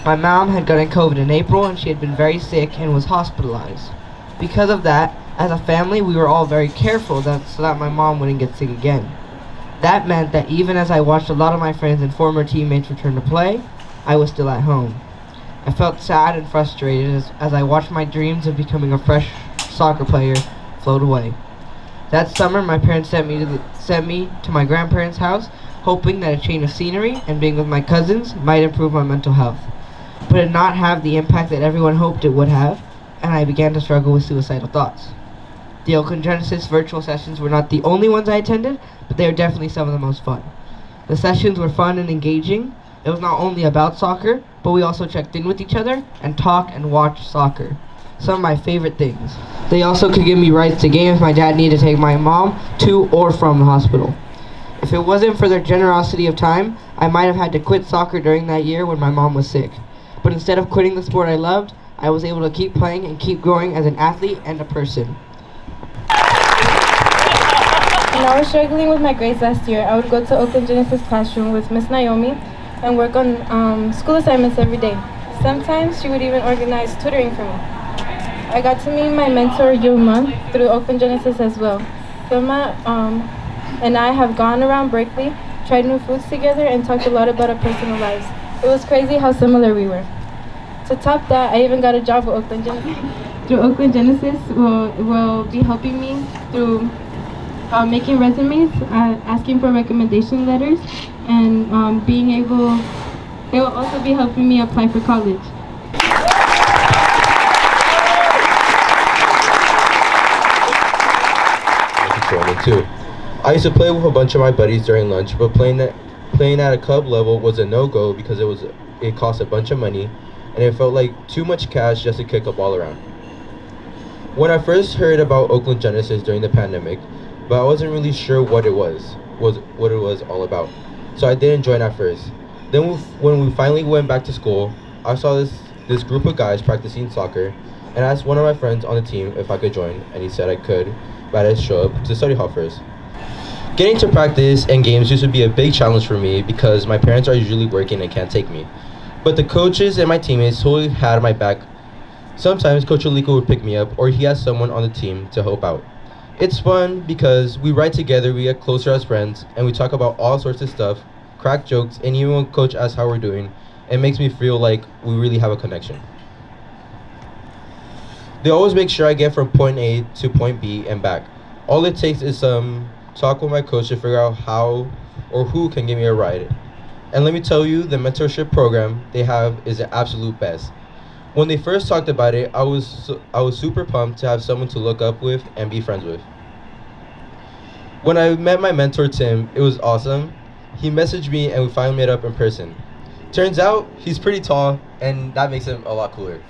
My mom had gotten COVID in April and she had been very sick and was hospitalized. Because of that, as a family, we were all very careful so that my mom wouldn't get sick again. That meant that even as I watched a lot of my friends and former teammates return to play, I was still at home. I felt sad and frustrated as I watched my dreams of becoming a fresh soccer player float away. That summer, my parents sent me to my grandparents' house, hoping that a change of scenery and being with my cousins might improve my mental health. But it did not have the impact that everyone hoped it would have, and I began to struggle with suicidal thoughts. The Oakland Genesis virtual sessions were not the only ones I attended, but they were definitely some of the most fun. The sessions were fun and engaging. It was not only about soccer, but we also checked in with each other and talked and watched soccer. Some of my favorite things. They also could give me rides to games my dad needed to take my mom to or from the hospital. If it wasn't for their generosity of time, I might have had to quit soccer during that year when my mom was sick. But instead of quitting the sport I loved, I was able to keep playing and keep growing as an athlete and a person. When I was struggling with my grades last year, I would go to Oakland Genesis classroom with Miss Naomi and work on school assignments every day. Sometimes she would even organize tutoring for me. I got to meet my mentor Yuma through Oakland Genesis as well. Yuma and I have gone around Berkeley, tried new foods together, and talked a lot about our personal lives. It was crazy how similar we were. To top that, I even got a job with Oakland Genesis. Through Oakland Genesis will be helping me through making resumes, asking for recommendation letters, and it will also be helping me apply for college. Too. I used to play with a bunch of my buddies during lunch, but playing at a club level was a no-go because it cost a bunch of money, and it felt like too much cash just to kick a ball around. When I first heard about Oakland Genesis during the pandemic, but I wasn't really sure what it was all about, so I didn't join at first. Then when we finally went back to school, I saw this group of guys practicing soccer, and asked one of my friends on the team if I could join, and he said I could, but I had to show up to study hall first. Getting to practice and games used to be a big challenge for me because my parents are usually working and can't take me. But the coaches and my teammates totally had my back. Sometimes Coach Aliko would pick me up, or he has someone on the team to help out. It's fun because we ride together, we get closer as friends, and we talk about all sorts of stuff, crack jokes, and even when Coach asks how we're doing, it makes me feel like we really have a connection. They always make sure I get from point A to point B and back. All it takes is some talk with my coach to figure out how or who can give me a ride. And let me tell you, the mentorship program they have is the absolute best. When they first talked about it, I was super pumped to have someone to look up with and be friends with. When I met my mentor Tim, it was awesome. He messaged me and we finally met up in person. Turns out he's pretty tall, and that makes him a lot cooler.